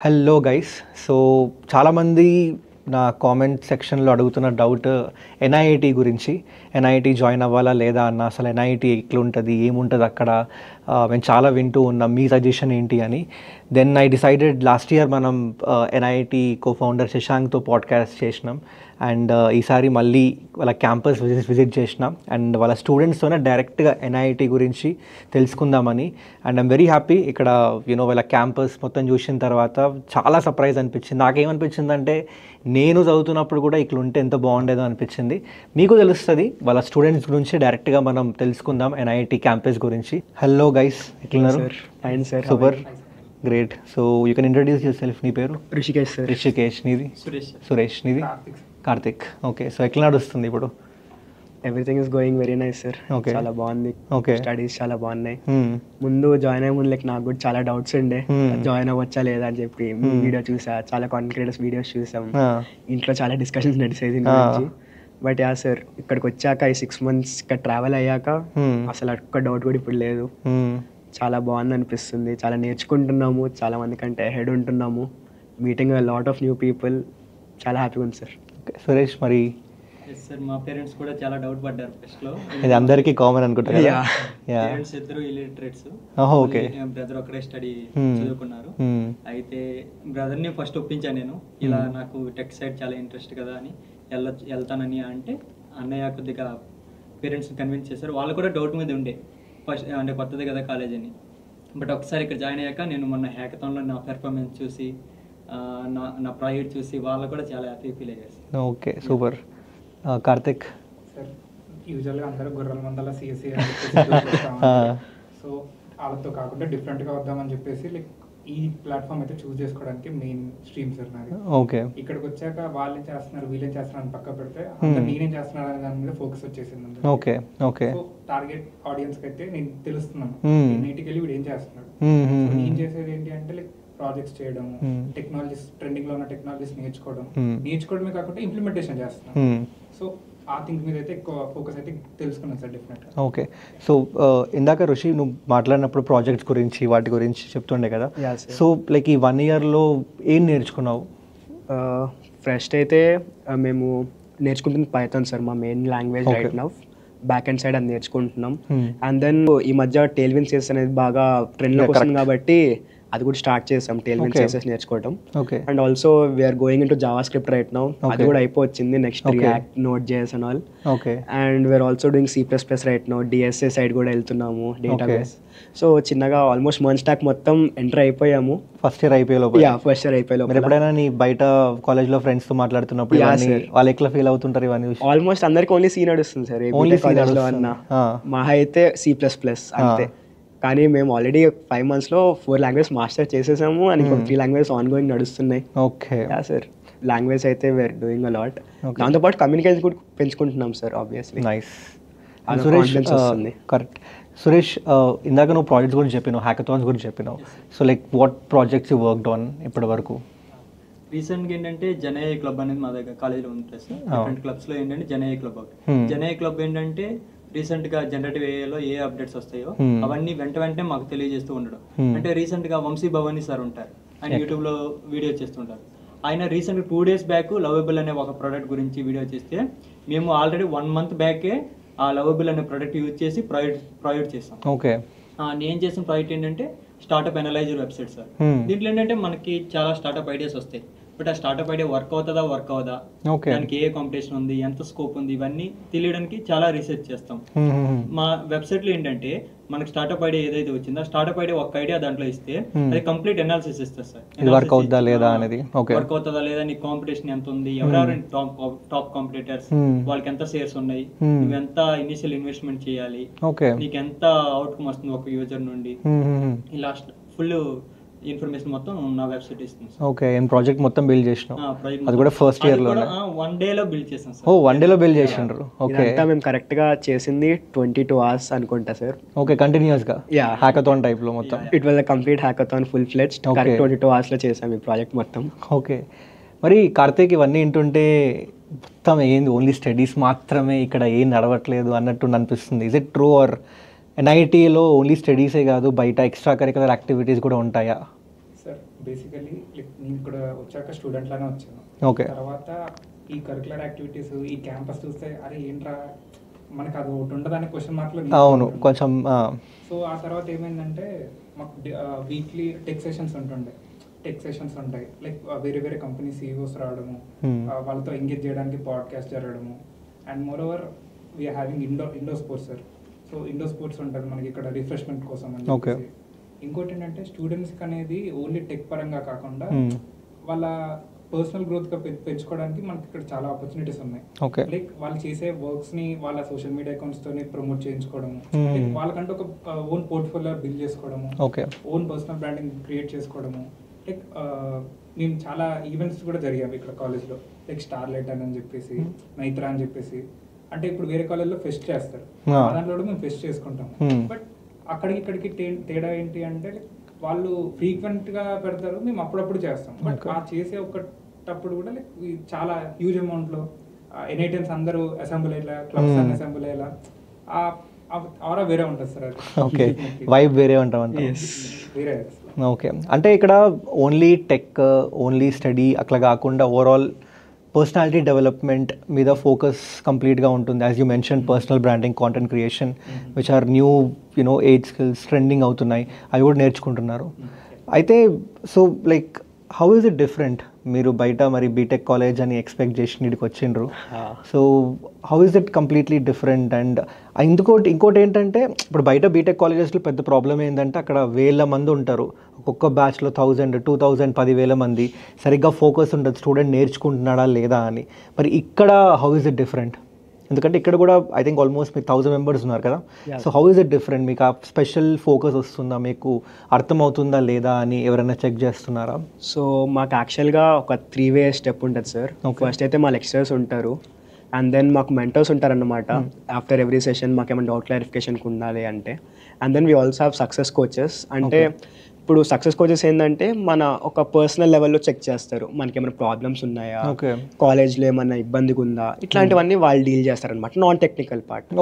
Hello guys. So చాలామంది నా comment సెక్షన్లో అడుగుతున్న డౌట్ ఎన్ఐఐటి గురించి. ఎన్ఐఐటి జాయిన్ అవ్వాలా లేదా అన్న, అసలు ఎన్ఐఐటి ఎట్లుంటుంది, ఏముంటుంది అక్కడ, మేము చాలా వింటూ ఉన్నాం, మీ సజెషన్ ఏంటి అని. Then I decided last year మనం ఎన్ఐఐటి కో ఫౌండర్ శశాంక్తో పాడ్కాస్ట్ చేసినాం. అండ్ ఈసారి మళ్ళీ వాళ్ళ క్యాంపస్ విజిట్ చేసినాం అండ్ వాళ్ళ స్టూడెంట్స్తోనే డైరెక్ట్గా ఎన్ఐఐటి గురించి తెలుసుకుందామని. And I'm very happy. ఇక్కడ వాళ్ళ క్యాంపస్ మొత్తం చూసిన తర్వాత చాలా సర్ప్రైజ్ అనిపించింది. నాకేమనిపించిందంటే నేను చదువుతున్నప్పుడు కూడా ఇట్లా ఉంటే ఎంత బాగుండేదో అనిపించింది. మీకు తెలుస్తుంది, వాళ్ళ స్టూడెంట్స్ గురించి డైరెక్ట్గా మనం తెలుసుకుందాం ఎన్ఐఐటి క్యాంపస్ గురించి. హలో గైస్, ఎట్లున్నారు? Super, great. So you can introduce your self. నీ పేరు? రిషికేష్ సార్. రిషికేష్. నీది? సురేష్. నీది? కార్తిక్. ఓకే. సో ఎట్లా నడుస్తుంది ఇప్పుడు? Everything is going very nice sir. Okay. చాలా బాగుంది. ఓకే. స్టడీస్ చాలా బాగున్నాయి. ముందు జాయిన్ అయ్యే ముందు నాకు కూడా చాలా డౌట్స్ ఉండే, జాయిన్ అవ్వచ్చా లేదా అని చెప్పి. వీడియో చూసా, చాలా కాంటెంట్ క్రియేటర్స్ వీడియోస్ చూసాం, ఇంట్లో చాలా డిస్కషన్స్ నడిచేది దీని గురించి. బట్ యా సార్, ఇక్కడికి వచ్చాక ఈ 6 months ఇక్కడ ట్రావెల్ అయ్యాక అసలు ఒక్క డౌట్ కూడా ఇప్పుడు లేదు. చాలా బాగుంది అనిపిస్తుంది. చాలా నేర్చుకుంటున్నాము, చాలా మంది కంటే హెడ్ ఉంటున్నాము, meeting lot of new people. చాలా హ్యాపీగా ఉంది సార్. సురేష్, మరి? సార్, మా పేరెంట్స్ కూడా చాలా డౌట్ పడ్డారు ఫస్ట్ లో. ఇది అందరికీ కామన్ అనుకుంటా కదా. పేరెంట్స్ ఇద్దరు ఇల్లిటరేట్స్. ఓకే. బ్రదర్ ఒకడే స్టడీ చదువుకున్నారు. అయితే బ్రదర్ ని ఫస్ట్ ఒప్పించాను నేను, ఇలా నాకు టెక్ సైడ్ చాలా ఇంట్రెస్ట్ కదా అని, వెళ్తానని. అంటే అన్నయ్య కొద్దిగా పేరెంట్స్ కన్విన్స్ చేశారు. వాళ్ళు కూడా డౌట్ మీద ఉండే ఫస్ట్, అంటే కొత్తది కదా కాలేజ్ అని. బట్ ఒకసారి ఇక్కడ జాయిన్ అయ్యాక నేను మొన్న హ్యాకథాన్లో నా పెర్ఫార్మెన్స్ చూసి, నా ప్రాజెక్ట్ చూసి వాళ్ళు కూడా చాలా హ్యాపీ ఫీల్ అయ్యారు. Okay, super. కార్తిక్? సార్, యూజువల్గా అందరూ గుర్రాల మందల సిఎస్సి సో వాళ్ళతో కాకుండా డిఫరెంట్గా వద్దామని చెప్పేసి లైక్ ఈ ప్లాట్ఫామ్ అయితే చూస్ చేసుకోవడానికి మెయిన్ స్ట్రీమ్ సార్ నాది. ఓకే. ఇక్కడికి వచ్చాక వాళ్ళేం చేస్తున్నారు, వీళ్ళేం చేస్తున్నారు అని పక్క పెడితే అందరూ నేనేం చేస్తున్నాను అనే దాని మీద ఫోకస్ వచ్చేసింది. ఓకే. ఓకే. సో టార్గెట్ ఆడియన్స్కి అయితే నేను తెలుస్తున్నాను, నీటికి వెళ్ళి వీడు ఏం చేస్తున్నాడు. నేను చేసేది ఏంటి అంటే లైక్ ప్రాజెక్ట్స్ చేయడం, టెక్నాలజీస్, ట్రెండింగ్ లో ఉన్న టెక్నాలజీస్ నేర్చుకోవడమే కాకుండా ఇంప్లిమెంటేషన్ చేస్తున్నాను. సో ఆ థింగ్ మీద అయితే ఎక్కువ ఫోకస్ అయితే తెలుసుకున్నాను సార్ డెఫినెట్గా. ఓకే. సో ఇందాక ఋషి నువ్వు మాట్లాడినప్పుడు ప్రాజెక్ట్స్ గురించి వాటి గురించి చెప్తుండే కదా. సో లైక్ ఈ 1 yearలో ఏం నేర్చుకున్నావు? ఫస్ట్ అయితే మేము నేర్చుకుంటుంది పైథాన్ సార్, మా main language right now. Back and side అది నేర్చుకుంటున్నాం. అండ్ దెన్ ఈ మధ్య టేల్విన్ సిఎస్ అనేది బాగా ట్రెండ్లోకి వస్తుంది కాబట్టి అది కూడా స్టార్ట్ చేసాం, టేల్విన్ సిఎస్ఎస్ నేర్చుకోవడం. And also we're going in to JavaScript right now. అది కూడా అయిపోవచ్చింది. Next React, Node JS and all. And we're also doing C++ right now. DSA side కూడా వెళ్తున్నాము, డేటాబేస్. సో చిన్నగా ఆల్మోస్ట్ మన్ stack మొత్తం enter అయిపోయాము. ఫస్ట్ ఇయర్ అయిపోయాలో? ఫస్ట్ ఇయర్ అయిపోయాలో. ఎప్పుడైనా నీ బయట కాలేజ్లో ఫ్రెండ్స్తో మాట్లాడుతున్నప్పుడు వాళ్ళు ఎట్లా ఫీల్ అవుతుంటారు ఇవన్నీ? ఆల్మోస్ట్ అందరికి ఓన్లీ సీ నడుస్తుంది సార్ కాలేజ్లో అన్న. మా అయితే C++ అంతే. కానీ మేము ఆల్రెడీ 5 monthsలో 4 languages మాస్టర్ చేసేసాము అండ్ ఇంకొక 3 languages ఆన్ గోయింగ్ నడుస్తున్నాయి. ఓకే. సార్, లాంగ్వేజ్ అయితే వీఆర్ డూయింగ్ అ లాట్. దాంతోపాటు కమ్యూనికేషన్ కూడా పెంచుకుంటున్నాం sir. Obviously nice. Suresh, correct. Suresh, ఇందాక నువ్వు ప్రాజెక్ట్స్ గురించి చెప్పినావు, హ్యాకథాన్స్ గురించి చెప్పినావు. So like what projects you worked on ఇప్పటి వరకు? రీసెంట్గా ఏంటంటే జనఏ క్లబ్ అనేది మా దగ్గర కాలేజీలో ఉంటుంది సార్. డిఫరెంట్ క్లబ్స్లో ఏంటంటే జనఏ క్లబ్ ఒకటి. జనఏ క్లబ్ ఏంటంటే రీసెంట్గా జనరేటివ్ ఏఐలో ఏ అప్డేట్స్ వస్తాయో అవన్నీ వెంటనే మాకు తెలియజేస్తూ ఉండడం. అంటే రీసెంట్గా వంశీ భవానీ సార్ ఉంటారు, ఆయన యూట్యూబ్లో వీడియో చేస్తుంటారు. ఆయన రీసెంట్గా 2 days బ్యాక్ లవబుల్ అనే ఒక ప్రోడక్ట్ గురించి వీడియో చేస్తే మేము ఆల్రెడీ 1 month బ్యాకే ఆ లవబుల్ అనే ప్రోడక్ట్ యూజ్ చేసి ప్రొవైడ్ చేస్తాం. ఓకే. నేను చేసిన ప్రాజెక్ట్ ఏంటంటే స్టార్ట్అప్ అనలైజర్ వెబ్సైట్ సార్. దీంట్లో ఏంటంటే మనకి చాలా స్టార్ట్అప్ ఐడియాస్ వస్తాయి. బట్ ఆ స్టార్ట్అప్ ఐడియా వర్క్ అవుదా, దానికి ఏ కాంపిటీషన్ ఉంది, ఎంత స్కోప్ ఉంది, ఇవన్నీ తెలియడానికి చాలా రీసెర్చ్ చేస్తాం. మా వెబ్సైట్ లో ఏంటంటే మనకి స్టార్ట్అప్ ఐడియా ఏదైతే వచ్చిందో స్టార్ట్అప్ ఐడియా ఒక్క ఐడియా దాంట్లో ఇస్తే అది కంప్లీట్ అనాలిసిస్ ఇస్తారు సార్. వర్క్ అవుతుందా లేదా అనేది, వర్క్ అవుతుందా లేదా, నీ కాంపిటీషన్ ఎంత ఉంది, ఎవరెవరు టాప్ కాంపిటీటర్స్, వాళ్ళకి ఎంత షేర్స్ ఉన్నాయి, నువ్వు ఎంత ఇనిషియల్ ఇన్వెస్ట్మెంట్ చేయాలి, నీకు ఎంత అవుట్కమ్ వస్తుంది ఒక యూజర్ నుండి, ఇలా ఫుల్ ఇన్ఫర్మేషన్ మొత్తం నా వెబ్సైట్ ఇస్తుంది. ఓకే. ఏం ప్రాజెక్ట్ మొత్తం బిల్డ్ చేసినావు? అది కూడా ఫస్ట్ ఇయర్లో 1 dayలో బిల్డ్ చేసాం సార్. 1 dayలో బిల్డ్ చేసిండ్రు? ఓకే. మేము కరెక్ట్ గా చేసింది 22 hours అనుకుంటా సార్. ఓకే. కంటిన్యూస్ గా హ్యాకథాన్ టైప్ లో మొత్తం? It was a complete hackathon, full fledged. Correct 22 hours లో చేసాం ఈ ప్రాజెక్ట్ మొత్తం. ఓకే. మరి కార్తీక్, ఇవన్నీ ఏంటుంటే మొత్తం ఏంది ఓన్లీ స్టడీస్ మాత్రమే, ఇక్కడ ఏం నడవట్లేదు అన్నట్టు అనిపిస్తుంది. Is it true? ఆర్ ఎన్ఐటీలో ఓన్లీ స్టడీసే కాదు, బయట ఎక్స్ట్రా కరికులర్ యాక్టివిటీస్ కూడా ఉంటాయా? సార్, బేసికలీ నేను ఇక్కడ వచ్చాక స్టూడెంట్ లానే వచ్చాను. ఓకే. తర్వాత ఈ కరికులర్ యాక్టివిటీస్, ఈ క్యాంపస్ చూస్తే అరే ఏంట్రా మనకు అది ఒకటి ఉండదని క్వశ్చన్ మార్క్లో. అవును కొంచెం. సో ఆ తర్వాత ఏమైందంటే మాకు వీక్లీ టెక్ సెషన్స్ ఉంటాయి. లైక్ వేరే వేరే కంపెనీ సీఈఓస్ రావడము, వాళ్ళతో ఎంగేజ్ చేయడానికి పాడ్కాస్ట్ జరగడము. And moreover we're having indoor sports sir. So indoor sports ఉంటుంది మనకి ఇక్కడ రిఫ్రెష్మెంట్ కోసం అని చెప్పేసి. ఇంకోటి ఏంటంటే స్టూడెంట్స్కి అనేది ఓన్లీ టెక్ పరంగా కాకుండా వాళ్ళ పర్సనల్ గ్రోత్ పెంచుకోవడానికి మనకి ఇక్కడ చాలా ఆపర్చునిటీస్ ఉన్నాయి. లైక్ వాళ్ళు చేసే వర్క్స్ ని వాళ్ళ సోషల్ మీడియా అకౌంట్స్ తోని ప్రమోట్ చేయించుకోవడము, వాళ్ళకంటే ఒక ఓన్ పోర్ట్ఫోలియో బిల్డ్ చేసుకోవడము, ఓన్ పర్సనల్ బ్రాండింగ్ క్రియేట్ చేసుకోవడము. లైక్ మేము చాలా ఈవెంట్స్ కూడా జరిగాము ఇక్కడ కాలేజ్లో. లైక్ స్టార్లైట్ అని చెప్పేసి, నైత్రా అని చెప్పేసి. అంటే ఇప్పుడు వేరే కాలేజ్లో ఫెస్ట్ చేస్తారు, దాంట్లో కూడా మేము ఫెస్ట్ చేసుకుంటాము. బట్ అక్కడికి ఇక్కడికి తేడా ఏంటి అంటే వాళ్ళు ఫ్రీక్వెంట్ గా పెడతారు, మేము అప్పుడప్పుడు చేస్తాం. బట్ ఆ చేసే ఒకటప్పుడు కూడా లైక్ చాలా హ్యూజ్ అమౌంట్ లో ఎన్ఐటెన్స్ అందరూ అసెంబ్లీ అయ్యేలా, క్లబ్స్ అన్ని అసెంబ్లీ అయ్యేలా ఆరా వేరే ఉంటుంది సార్. అది ఓకే, వైబ్ వేరే ఉంటామంట. వేరే. ఓకే, అంటే ఇక్కడ ఓన్లీ టెక్, ఓన్లీ స్టడీ అట్లా కాకుండా ఓవరాల్ పర్సనాలిటీ డెవలప్మెంట్ మీద ఫోకస్ కంప్లీట్గా ఉంటుంది. As you mention personal branding, content creation, which are new age skills trending అవుతున్నాయి, అవి కూడా నేర్చుకుంటున్నారు. అయితే so like how is it different? మీరు బయట మరి బీటెక్ కాలేజ్ అని ఎక్స్పెక్ట్ చేసి ఇక్కడికి వచ్చిండ్రు. So how is it completely different? And ఇంకోటి ఏంటంటే ఇప్పుడు బయట బీటెక్ కాలేజెస్లో పెద్ద ప్రాబ్లం ఏంటంటే అక్కడ 1000 మంది ఉంటారు, ఒక్కొక్క బ్యాచ్లో 1000, 2000, 10,000 మంది. సరిగ్గా ఫోకస్ ఉంటుంది స్టూడెంట్ నేర్చుకుంటున్నాడా లేదా అని. మరి ఇక్కడ హౌ ఈజ్ ఇట్ డిఫరెంట్? ఎందుకంటే ఇక్కడ కూడా ఐ థింక్ ఆల్మోస్ట్ మీకు 1000 మెంబర్స్ ఉన్నారు కదా. So how is it different? మీకు ఆ స్పెషల్ ఫోకస్ వస్తుందా, మీకు అర్థమవుతుందా లేదా అని ఎవరైనా చెక్ చేస్తున్నారా? సో మాకు యాక్చువల్గా ఒక 3-way స్టెప్ ఉంటుంది సార్. ఫస్ట్ అయితే మా లెక్చరర్స్ ఉంటారు, అండ్ దెన్ మాకు మెంటర్స్ ఉంటారన్నమాట. ఆఫ్టర్ ఎవ్రీ సెషన్ మాకు ఏమైనా డౌట్ క్లారిఫికేషన్కి ఉండాలి అంటే. And then we also have success coaches. అంటే ఇప్పుడు సక్సెస్ కోచెస్ ఏంటంటే మన ఒక పర్సనల్ లెవెల్లో చెక్ చేస్తారు, మనకి ఏమైనా ప్రాబ్లమ్స్ ఉన్నాయా, కాలేజ్లో ఏమైనా ఇబ్బందిగా ఉందా, ఇట్లాంటివన్నీ వాళ్ళు డీల్ చేస్తారనమాట, నాన్ టెక్నికల్ పార్ట్.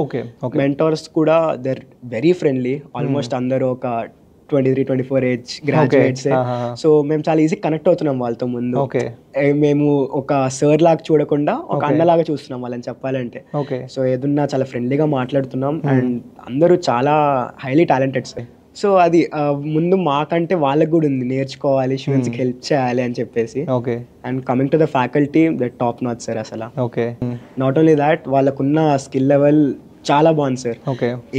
మెంటర్స్ కూడా దర్ వెరీ ఫ్రెండ్లీ, ఆల్మోస్ట్ అందరూ ఒక 23-24 ఏజ్ గ్రాడ్యుయేట్స్. సో మేము చాలా ఈజీ కనెక్ట్ అవుతున్నాం వాళ్ళతో. ముందు మేము ఒక సర్ లాగా చూడకుండా ఒక అన్నలాగా చూస్తున్నాం వాళ్ళని చెప్పాలంటే. సో ఏదన్నా చాలా ఫ్రెండ్లీగా మాట్లాడుతున్నాం, అండ్ అందరూ చాలా హైలీ టాలెంటెడ్ సార్. సో అది ముందు మాకంటే వాళ్ళకి కూడా ఉంది, నేర్చుకోవాలి, స్టూడెంట్స్కి హెల్ప్ చేయాలి అని చెప్పేసి. And coming to the faculty, the top notch sir అసలు. నాట్ ఓన్లీ దాట్, వాళ్ళకున్న స్కిల్ లెవెల్ చాలా బాగుంది సార్.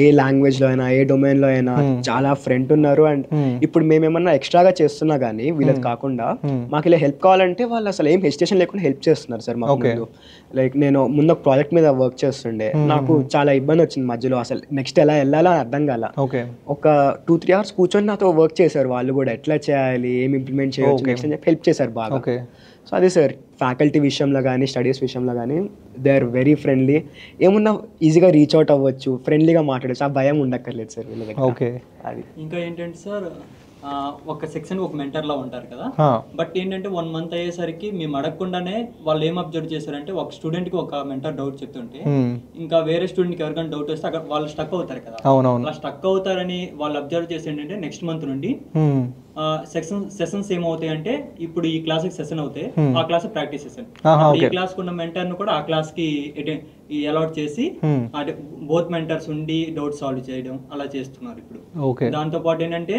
ఏ లాంగ్వేజ్ లో అయినా, ఏ డొమైన్ లో అయినా చాలా ఫ్రెండ్ ఉన్నారు. అండ్ ఇప్పుడు మేమేమన్నా ఎక్స్ట్రాగా చేస్తున్నా కానీ వీళ్ళకి కాకుండా మాకు ఇలా హెల్ప్ కావాలంటే వాళ్ళు అసలు ఏం హెసిటేషన్ లేకుండా హెల్ప్ చేస్తున్నారు సార్ మాకు. లైక్ నేను ముందు ఒక ప్రాజెక్ట్ మీద వర్క్ చేస్తుండే, నాకు చాలా ఇబ్బంది వచ్చింది మధ్యలో, అసలు నెక్స్ట్ ఎలా వెళ్ళాలో అని అర్థం కాల. ఒక 2-3 hours కూర్చొని నాతో వర్క్ చేశారు వాళ్ళు కూడా, ఎట్లా చేయాలి, ఏం ఇంప్లిమెంట్ చేయవచ్చు నెక్స్ట్ అని చెప్పి హెల్ప్ చేశారు బాగా. సో అదే సార్, ఫ్యాకల్టీ విషయంలో కానీ స్టడీస్ విషయంలో కానీ దే ఆర్ వెరీ ఫ్రెండ్లీ. ఏమున్నా ఈజీగా రీచ్ అవుట్ అవ్వచ్చు, ఫ్రెండ్లీగా మాట్లాడచ్చు, ఆ భయం ఉండక్కర్లేదు సార్ వీళ్ళ దగ్గర. అది ఇంకా ఏంటంటే సార్, ఒక సెక్షన్ ఒక మెంటర్లా ఉంటారు కదా. బట్ ఏంటంటే 1 month అయ్యేసరికి మేము అడగకుండానే వాళ్ళు ఏం అబ్జర్వ్ చేశారంటే, ఒక స్టూడెంట్ కి ఒక మెంటర్ డౌట్ చెప్తుంటే ఇంకా వేరే స్టూడెంట్ కి ఎవరికైనా డౌట్ వస్తే అక్కడ వాళ్ళు స్టక్ అవుతారు కదా. అలా స్టక్ అవుతారని వాళ్ళు అబ్జర్వ్ చేసి ఏంటంటే నెక్స్ట్ మంత్ నుండి సెషన్స్ ఏమవుతాయి అంటే, ఇప్పుడు ఈ క్లాస్ కి సెషన్ అవుతాయి, ఆ క్లాస్ ప్రాక్టీస్ సెషన్, ఈ క్లాస్ కున్న మెంటర్ ను కూడా ఆ క్లాస్ కి అలౌట్ చేసి బోత్ మెంటర్స్ ఉండి డౌట్ సాల్వ్ చేయడం అలా చేస్తున్నారు ఇప్పుడు. దాంతో పాటు ఏంటంటే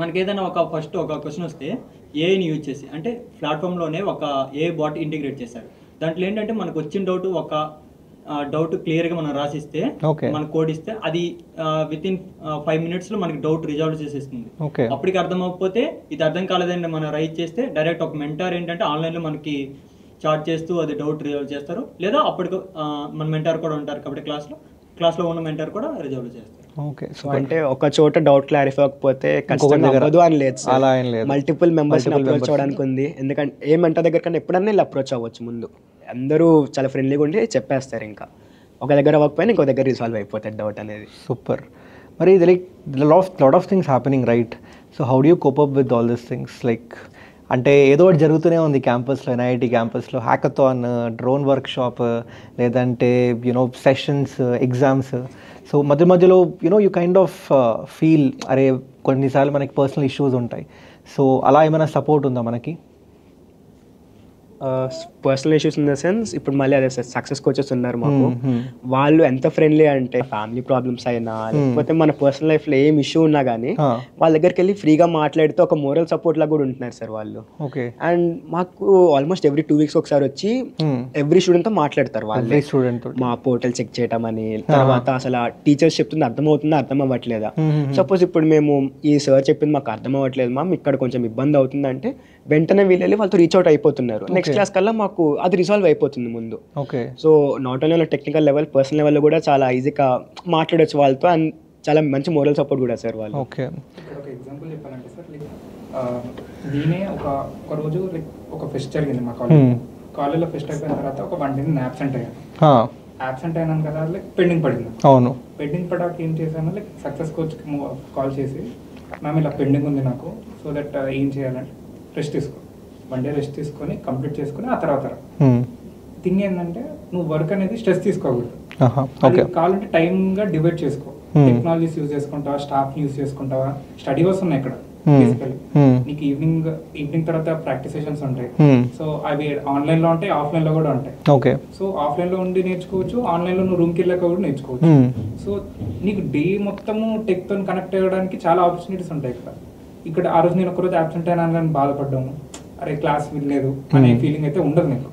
మనకి ఏదైనా ఒక క్వశ్చన్ వస్తే ఏఐని యూజ్ చేసి, అంటే ప్లాట్ఫామ్లోనే ఒక ఏ బాట్ ఇంటిగ్రేట్ చేశారు. దాంట్లో ఏంటంటే మనకు వచ్చిన డౌట్ క్లియర్గా మనం రాసిస్తే, మన కోడ్ ఇస్తే అది వితిన్ 5 minutes లో మనకి డౌట్ రిజాల్వ్ చేసేస్తుంది. అప్పటికి అర్థం అవ్వకపోతే, ఇది అర్థం కాలేదండి మనం రైట్ చేస్తే డైరెక్ట్ ఒక మెంటర్ ఏంటంటే ఆన్లైన్లో మనకి చాట్ చేస్తూ అది డౌట్ రిజాల్వ్ చేస్తారు. లేదా అప్పటికి మన మెంటర్ కూడా ఉంటారు కాబట్టి క్లాస్లో ఉన్న మెంటర్ కూడా రిజాల్వ్ చేస్తారు. అంటే ఒక చోట డౌట్ క్లారిఫై అవ్వకపోతే ఖచ్చితంగా అవ్వదు అని లేదు, మల్టిపుల్ మెంబర్స్ అప్రోచ్ అవ్వడానికి ఉంది. ఎందుకంటే ఏ మెంటర్ దగ్గర కన్నా ఎప్పుడన్నా ఇలా అప్రోచ్ అవ్వచ్చు. ముందు అందరూ చాలా ఫ్రెండ్లీగా ఉండి చెప్పేస్తారు, ఇంకా ఒక దగ్గర అవ్వకపోయినా ఇంకో దగ్గర రిసాల్వ్ అయిపోతుంది డౌట్ అనేది. సూపర్. మరి ఇది like lot of things happening right. So how do you cope up with all this things? Like అంటే ఏదో ఒకటి జరుగుతూనే ఉంది క్యాంపస్లో, ఎన్ఐఐటి క్యాంపస్లో, హ్యాకథాన్, డ్రోన్ వర్క్షాప్, లేదంటే సెషన్స్, ఎగ్జామ్స్. సో మధ్యలో యూ కైండ్ ఆఫ్ ఫీల్, అరే కొన్నిసార్లు మనకి పర్సనల్ ఇష్యూస్ ఉంటాయి. సో అలా ఏమైనా సపోర్ట్ ఉందా మనకి? Personal issues in the sense ఇప్పుడు మళ్ళీ అదే సార్ సక్సెస్ కోచెస్ ఉన్నారు మాకు. వాళ్ళు ఎంత ఫ్రెండ్లీ అంటే ఫ్యామిలీ ప్రాబ్లమ్స్ అయినా లేకపోతే మన పర్సనల్ లైఫ్లో ఏం ఇష్యూ ఉన్నా కానీ వాళ్ళ దగ్గరికి వెళ్ళి ఫ్రీగా మాట్లాడితే ఒక మోరల్ సపోర్ట్ లాగా కూడా ఉంటున్నారు సార్ వాళ్ళు. ఓకే. అండ్ మాకు ఆల్మోస్ట్ ఎవ్రీ 2 weeks ఒకసారి వచ్చి ఎవ్రీ స్టూడెంట్తో మాట్లాడతారు వాళ్ళు. మా పోర్టల్ చెక్ చేయటం అని, తర్వాత అసలు టీచర్స్ చెప్తుంది అర్థమవుతుందా అర్థం అవ్వట్లేదా, సపోజ్ ఇప్పుడు మేము ఈ సార్ చెప్పింది మాకు అర్థం అవ్వట్లేదు మ్యామ్, ఇక్కడ కొంచెం ఇబ్బంది అవుతుంది అంటే వెంటనే వీళ్ళు వాళ్ళతో రీచ్ అవుట్ అయిపోతున్నారు. నెక్స్ట్ క్లాస్ కల్లా మాకు అది రిజాల్వ్ అయిపోతుంది ముందు. Okay. So not only technical level, personal లెవెల్లో కూడా చాలా ఈజీగా మాట్లాడొచ్చు వాళ్ళతో. అండ్ చాలా మంచి మోరల్ సపోర్ట్ కూడా సార్ వాళ్ళు. ఓకే. ఇక్కడ ఒక ఎగ్జాంపుల్ చెప్పాలంటే సార్, లైక్ నేనే ఒక రోజు లైక్ ఒక ఫెస్ట్ జరిగింది మా కాలేజ్లో. ఫెస్ట్ అయిపోయిన తర్వాత ఒక 1 day absent అయ్యాను. absent అయినాను కదా, లైక్ పెండింగ్ పడింది. అవును. పెండింగ్ పడాక ఏం చేశాను, లైక్ సక్సెస్ కోచ్కి కాల్ చేసి మ్యామ్ ఇలా పెండింగ్ ఉంది నాకు, సో దట్ ఏం చేయాలంటే రెస్ట్ తీసుకో, 1 day రెస్ట్ తీసుకొని కంప్లీట్ చేసుకుని ఆ తర్వాత థింగ్ ఏంటంటే నువ్వు వర్క్ అనేది స్ట్రెస్ తీసుకోకూడదు. అది కావాలంటే టైమ్గా డివైడ్ చేసుకో. టెక్నాలజీస్ యూజ్ చేసుకుంటావా, స్టాఫ్ యూజ్ చేసుకుంటావా, స్టడీ వర్క్స్ ఉన్నాయి ఇక్కడ బేసికలీ. నీకు ఈవినింగ్ తర్వాత ప్రాక్టీస్ సెషన్స్ ఉంటాయి. సో అవి ఆన్లైన్ లో ఉంటాయి, ఆఫ్లైన్ లో కూడా ఉంటాయి. ఓకే. సో ఆఫ్లైన్ లో ఉండి నేర్చుకోవచ్చు, ఆన్లైన్ లో నువ్వు రూమ్కి వెళ్ళాక కూడా నేర్చుకోవచ్చు. సో నీకు డే మొత్తము టెక్ తో కనెక్ట్ అయ్యడానికి చాలా ఆపర్చునిటీస్ ఉంటాయి ఇక్కడ. ఆ రోజు నేను ఒకరోజు అబ్సెంట్ అయినా కానీ బాధపడ్డాము, అరే క్లాస్ వినలేదు అనే ఫీలింగ్ అయితే ఉండదు నీకు.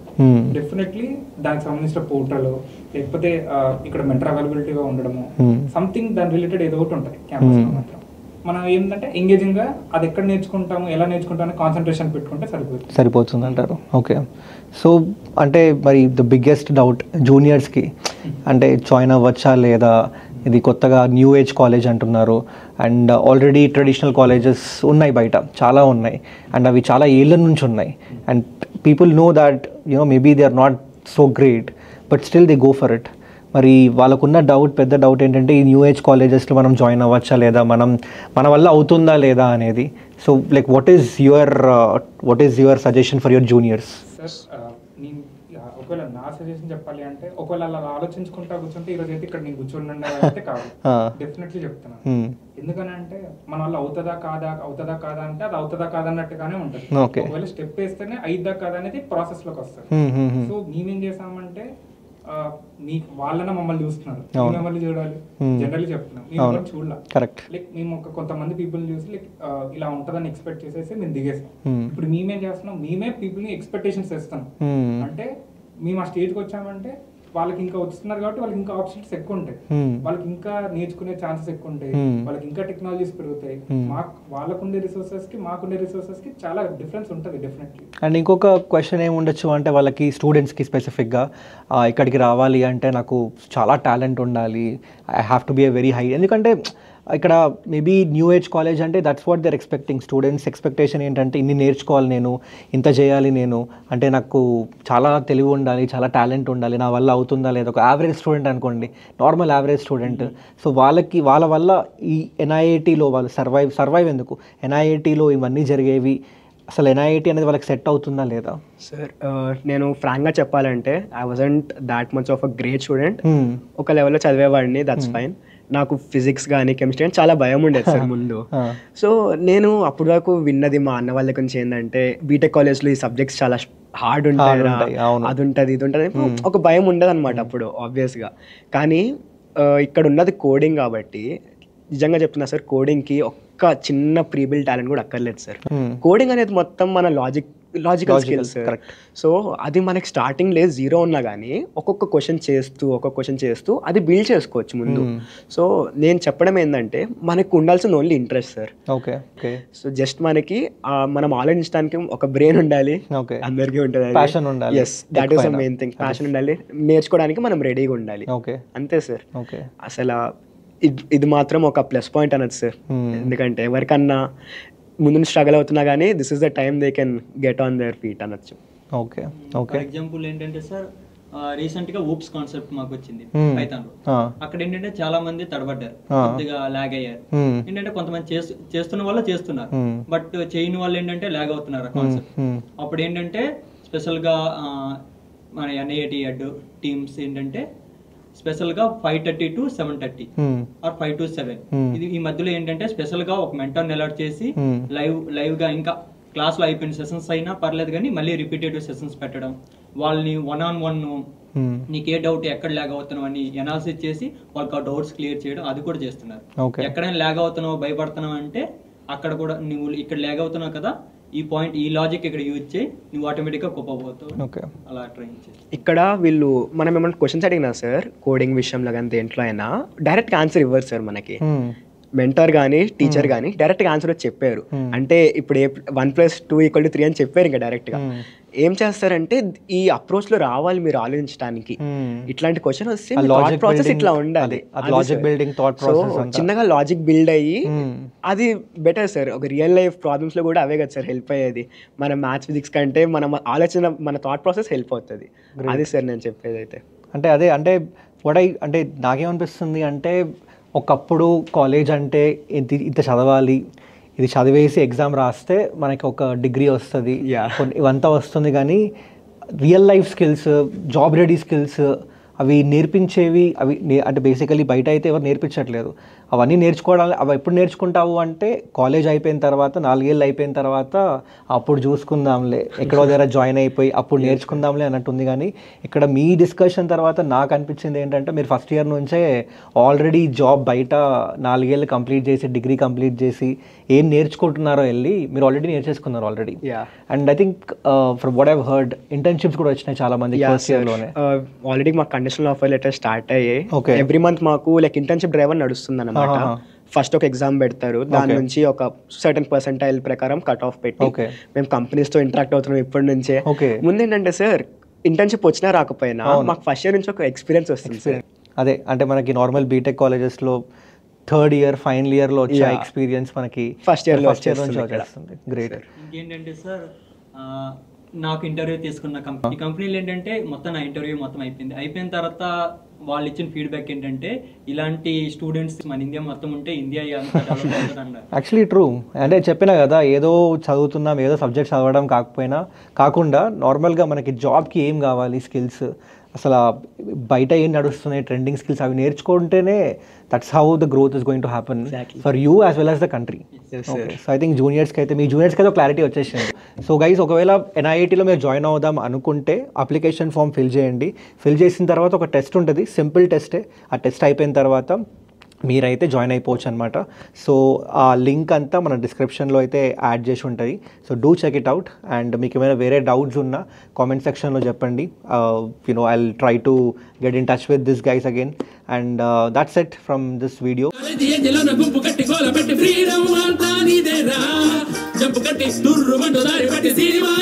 డెఫినెట్లీ దానికి సంబంధించిన పోర్టల్ లేకపోతే ఇక్కడ మెంటర్ అవైలబిలిటీగా ఉండడము, సంథింగ్ దాని రిలేటెడ్ ఏదో ఒకటి ఉంటాయి క్యాంపస్ లో మాత్రం. మనం ఏంటంటే ఎంగేజింగ్ గా అది ఎక్కడ నేర్చుకుంటాము, ఎలా నేర్చుకుంటాము కాన్సన్ట్రేషన్ పెట్టుకుంటే సరిపోతుంది అంటారు. ఓకే. సో అంటే మరి ద బిగ్గెస్ట్ డౌట్ జూనియర్స్కి అంటే జాయిన్ అవ్వచ్చా లేదా, ఇది కొత్తగా న్యూ ఏజ్ కాలేజ్ అంటున్నారు అండ్ ఆల్రెడీ ట్రెడిషనల్ కాలేజెస్ ఉన్నాయి బయట, చాలా ఉన్నాయి అండ్ అవి చాలా ఏళ్ళ నుంచి ఉన్నాయి and people know that maybe they are not so great but still they go for it. మరి వాళ్ళకున్న పెద్ద డౌట్ ఏంటంటే ఈ న్యూ ఏజ్ కాలేజెస్లో మనం జాయిన్ అవ్వచ్చా లేదా, మన వల్ల అవుతుందా లేదా అనేది. So like what is your suggestion for your juniors? నేను ఒకవేళ నా సజెషన్ చెప్పాలి అంటే, ఒకవేళ అలా ఆలోచించుకుంటా కూర్చుంటే ఈరోజు అయితే ఇక్కడ నేను కూర్చొని అయితే కాదు, డెఫినెట్లీ చెప్తున్నాను. ఎందుకనంటే మన వల్ల అవుతుందా కాదా అంటే అది అవుతుందా కాదన్నట్టుగానే ఉంటుంది. ఒకవేళ స్టెప్ వేస్తేనే అయిద్దా కాదా అనేది ప్రాసెస్ లోకి వస్తుంది. సో మేమేం చేసామంటే వాళ్ళన మమ్మల్ని చూస్తున్నారు, మమ్మల్ని చూడాలి జనరల్లీ చెప్తున్నాం, మేము చూడాలి. లైక్ మేము కొంతమంది పీపుల్ చూసి లైక్ ఇలా ఉంటుందని ఎక్స్పెక్ట్ చేసేసి మేము దిగేసాం. ఇప్పుడు మేమేం చేస్తున్నాం, మేమే పీపుల్ ని ఎక్స్పెక్టేషన్స్ ఇస్తున్నాం. అంటే మేము ఆ స్టేజ్కి వచ్చామంటే వాళ్ళకి ఇంకా వస్తున్నారు కాబట్టి వాళ్ళకి ఇంకా ఆప్షన్స్ ఎక్కువ ఉంటాయి, వాళ్ళకి ఇంకా నేర్చుకునే ఛాన్సెస్ ఎక్కువ ఉంటాయి, వాళ్ళకి ఇంకా టెక్నాలజీస్ పెరుగుతాయి. వాళ్ళకుండే రిసోర్సెస్ కి మాకుండే రిసోర్సెస్ కి చాలా డిఫరెన్స్ ఉంటుంది డెఫినెట్లీ. అండ్ ఇంకొక క్వశ్చన్ ఏముండొచ్చు అంటే వాళ్ళకి స్టూడెంట్స్కి స్పెసిఫిక్గా ఇక్కడికి రావాలి అంటే నాకు చాలా టాలెంట్ ఉండాలి, I have to be a very high. ఎందుకంటే ఇక్కడ మేబీ న్యూ ఏజ్ కాలేజ్ అంటే that's what they're expecting. Students expectation ఏంటంటే ఇన్ని నేర్చుకోవాలి, నేను ఇంత చేయాలి, నేను అంటే నాకు చాలా తెలివి ఉండాలి, చాలా టాలెంట్ ఉండాలి, నా వల్ల అవుతుందా లేదా. ఒక యావరేజ్ స్టూడెంట్ అనుకోండి, నార్మల్ యావరేజ్ స్టూడెంట్. సో వాళ్ళ వల్ల ఈ ఎన్ఐఐటీలో వాళ్ళు సర్వైవ్ ఎందుకు, ఎన్ఐఐటీలో ఇవన్నీ జరిగేవి, అసలు ఎన్ఐఐటీ అనేది వాళ్ళకి సెట్ అవుతుందా లేదా? సార్ నేను ఫ్రాంక్గా చెప్పాలంటే I wasn't that much of a great student. ఒక లెవెల్లో చదివేవాడిని, దట్స్ ఫైన్. నాకు ఫిజిక్స్ కానీ కెమిస్ట్రీ కానీ చాలా భయం ఉండేది సార్ ముందు. సో నేను అప్పుడు వరకు విన్నది మా అన్న వాళ్ళ గురించి ఏంటంటే బీటెక్ కాలేజ్లో ఈ సబ్జెక్ట్స్ చాలా హార్డ్ ఉంటాయి, అది ఉంటుంది ఇది ఉంటుంది, ఒక భయం ఉండదు అనమాట అప్పుడు ఆబ్వియస్గా. కానీ ఇక్కడ ఉన్నది కోడింగ్ కాబట్టి నిజంగా చెప్తున్నా సార్, కోడింగ్కి ఒక్క చిన్న ప్రీబిల్ టాలెంట్ కూడా అక్కర్లేదు సార్. కోడింగ్ అనేది మొత్తం మన లాజికల్ స్కిల్స్. సో అది మనకి స్టార్టింగ్ లేదు, 0 ఉన్నా కానీ ఒక్కొక్క క్వశ్చన్ చేస్తూ అది బిల్డ్ చేసుకోవచ్చు ముందు. సో నేను చెప్పడం ఏంటంటే మనకు ఉండాల్సిన only interest sir. Okay. So just మనకి మనం ఆలోచించడానికి ఒక బ్రెయిన్ ఉండాలి, అందరికీ ఉంటుంది, ప్యాషన్ ఉండాలి. Yes, that is the main thing. Passion ఉండాలి, నేర్చుకోవడానికి మనం రెడీగా ఉండాలి, అంతే సార్. అసలు ఇది మాత్రం ఒక ప్లస్ పాయింట్ అనొచ్చు సార్. ఎందుకంటే ఎవరికన్నా ముందు స్ట్రగల్ అవుతున్నా కానీ this is the time they can get on their feet అనొచ్చు. ఓకే. ఫర్ ఎగ్జాంపుల్ ఏంటంటే సార్, రీసెంట్ గా ఊప్స్ కాన్సెప్ట్ మాకు వచ్చింది పైథాన్ లో. అక్కడ ఏంటంటే చాలా మంది తడబడ్డారు, కొద్దిగా లాగ్ అయ్యారు. ఏంటంటే కొంతమంది చేస్తున్న వాళ్ళు చేస్తున్నారు, బట్ చేయని వాళ్ళు ఏంటంటే లాగ్ అవుతున్నారు ఆ కాన్సెప్ట్. అప్పుడు ఏంటంటే స్పెషల్ గా మన ఎన్ఐఐటి టీమ్స్ ఏంటంటే స్పెషల్గా 5:30 to 7:30 ఆర్ 5 to 7. ఇది ఈ మధ్యలో ఏంటంటే స్పెషల్గా ఒక మెంటర్ని అలర్ట్ చేసి లైవ్గా ఇంకా క్లాస్లో అయిపోయిన సెషన్స్ అయినా పర్లేదు కానీ మళ్ళీ రిపీటేటివ్ సెషన్స్ పెట్టడం, వాళ్ళని 1-on-1 నీకు ఏ డౌట్ ఎక్కడ ల్యాగ్ అవుతున్నావు అని ఎనాలిసిస్ చేసి వాళ్ళకి ఆ డౌట్స్ క్లియర్ చేయడం అది కూడా చేస్తున్నారు. ఎక్కడైనా ల్యాగ్ అవుతున్నావు భయపడుతున్నావు అంటే అక్కడ కూడా నువ్వు ఇక్కడ ల్యాగ్ అవుతున్నావు కదా, ఈ పాయింట్ ఈ లాజిక్ ఇక్కడ యూజ్ చేయి, నువ్వు ఆటోమేటిక్గా కోపపోతావు. అలా ట్రైన్ చేయి. ఇక్కడ వీళ్ళు మనం ఏమైనా క్వశ్చన్స్ అడిగినా సార్ కోడింగ్ విషయంలో కానీ దేంట్లో అయినా డైరెక్ట్గా ఆన్సర్ ఇవ్వరు సార్ మనకి. మెంటర్ కానీ టీచర్ కానీ డైరెక్ట్గా ఆన్సర్ వచ్చి చెప్పారు. అంటే ఇప్పుడు 1+2=3 అని చెప్పారు ఇంకా డైరెక్ట్గా. ఏం చేస్తారంటే ఈ అప్రోచ్ లో రావాలి మీరు ఆలోచించడానికి. ఇట్లాంటి క్వశ్చన్ వస్తే థాట్ ప్రాసెస్ ఇట్లా ఉండాలి. చిన్నగా లాజిక్ బిల్డ్ అయ్యి అది బెటర్ సార్. ఒక రియల్ లైఫ్ ప్రాబ్లమ్స్ లో కూడా అవే కదా సార్ హెల్ప్ అయ్యేది. మన మ్యాథ్స్ ఫిజిక్స్ కంటే మన ఆలోచన మన థాట్ ప్రాసెస్ హెల్ప్ అవుతుంది. అది సార్ నేను చెప్పేది అయితే. అంటే అంటే నాకేమనిపిస్తుంది అంటే ఒకప్పుడు కాలేజ్ అంటే ఇంత చదవాలి, ఇది చదివేసి ఎగ్జామ్ రాస్తే మనకి ఒక డిగ్రీ వస్తుంది, ఇవంతా వస్తుంది. కానీ real life skills, job ready skills అవి నేర్పించేవి అంటే బేసికలీ బయట అయితే ఎవరు నేర్పించట్లేదు. అవన్నీ నేర్చుకోవడాలి. అవి ఎప్పుడు నేర్చుకుంటావు అంటే కాలేజ్ అయిపోయిన తర్వాత, 4 ఏళ్ళు అయిపోయిన తర్వాత అప్పుడు చూసుకుందాంలే, ఎక్కడో దగ్గర జాయిన్ అయిపోయి అప్పుడు నేర్చుకుందాంలే అన్నట్టు ఉంది. కానీ ఇక్కడ మీ డిస్కషన్ తర్వాత నాకు అనిపించింది ఏంటంటే మీరు ఫస్ట్ ఇయర్ నుంచే ఆల్రెడీ జాబ్ బయట 4 ఏళ్ళు కంప్లీట్ చేసి, డిగ్రీ కంప్లీట్ చేసి ఏం నేర్చుకుంటున్నారో వెళ్ళి మీరు ఆల్రెడీ నేర్చేసుకున్నారు already. And I think from what I've heard internships కూడా వచ్చినాయి చాలా మంది ఫస్ట్ ఇయర్లోనే. ఆల్రెడీ మాకు కండిషనల్ ఆఫర్ లెటర్ స్టార్ట్ అయ్యాయి. ఎవ్రీ మంత్ మాకు లైక్ ఇంటర్న్షిప్ డ్రైవర్ నడుస్తుంది అన్నమాట. ఫస్ట్ ఒక ఎగ్జామ్ పెడతారు, దాని నుంచి ఒక సర్టన్ పర్సెంటైల్ ప్రకారం కట్ ఆఫ్ పెట్టి మేము కంపెనీస్ తో ఇంటరాక్ట్ అవుతున్నాం ఇప్పటి నుంచే. ముందేంటంటే సార్ ఇంటర్న్షిప్ వచ్చినా రాకపోయినా మాకు ఫస్ట్ ఇయర్ నుంచి ఒక ఎక్స్పీరియన్స్ వస్తుంది సార్. అదే అంటే మనకి నార్మల్ బీటెక్ కాలేజెస్ లో థర్డ్ ఇయర్ ఫైనల్ ఇయర్ లో వచ్చే ఎక్స్పీరియన్స్ మనకి ఫస్ట్ ఇయర్ నుంచి వచ్చేస్తుంది. గ్రేట్. ఇంకేంటంటే సార్ నాకు ఇంటర్వ్యూ తీసుకున్న కంపెనీలు ఏంటంటే మొత్తం నా ఇంటర్వ్యూ మొత్తం అయిపోయిన తర్వాత వాళ్ళు ఇచ్చిన ఫీడ్బ్యాక్ ఏంటంటే ఇలాంటి స్టూడెంట్స్ మన ఇండియా మొత్తం ఉంటే ఇండియా యాక్చువల్లీ ట్రూ. అంటే చెప్పినా కదా, ఏదో చదువుతున్నాం, ఏదో సబ్జెక్ట్ చదవడం కాకుండా నార్మల్గా మనకి జాబ్కి ఏం కావాలి స్కిల్స్, అసలు బయట ఏం నడుస్తున్నాయి ట్రెండింగ్ స్కిల్స్, అవి నేర్చుకుంటేనే that's how the growth is going to happen for you as well as the country. So I think జూనియర్స్కి అయితే క్లారిటీ వచ్చేసింది. సో గైస్, ఒకవేళ NIITలో మీరు జాయిన్ అవుదాం అనుకుంటే అప్లికేషన్ ఫామ్ ఫిల్ చేయండి. ఫిల్ చేసిన తర్వాత ఒక టెస్ట్ ఉంటుంది, సింపుల్ టెస్టే. ఆ టెస్ట్ అయిపోయిన తర్వాత మీరైతే జాయిన్ అయిపోవచ్చు అనమాట. సో ఆ లింక్ అంతా మన డిస్క్రిప్షన్లో అయితే యాడ్ చేసి ఉంటుంది. So do check it out. And మీకు ఏమైనా వేరే డౌట్స్ ఉన్నా కామెంట్ సెక్షన్లో చెప్పండి. I will try to get in touch with this guys again. And that's it from this video. జంపు కట్టి తుర్రు మంటు దారి పట్టి సినిమా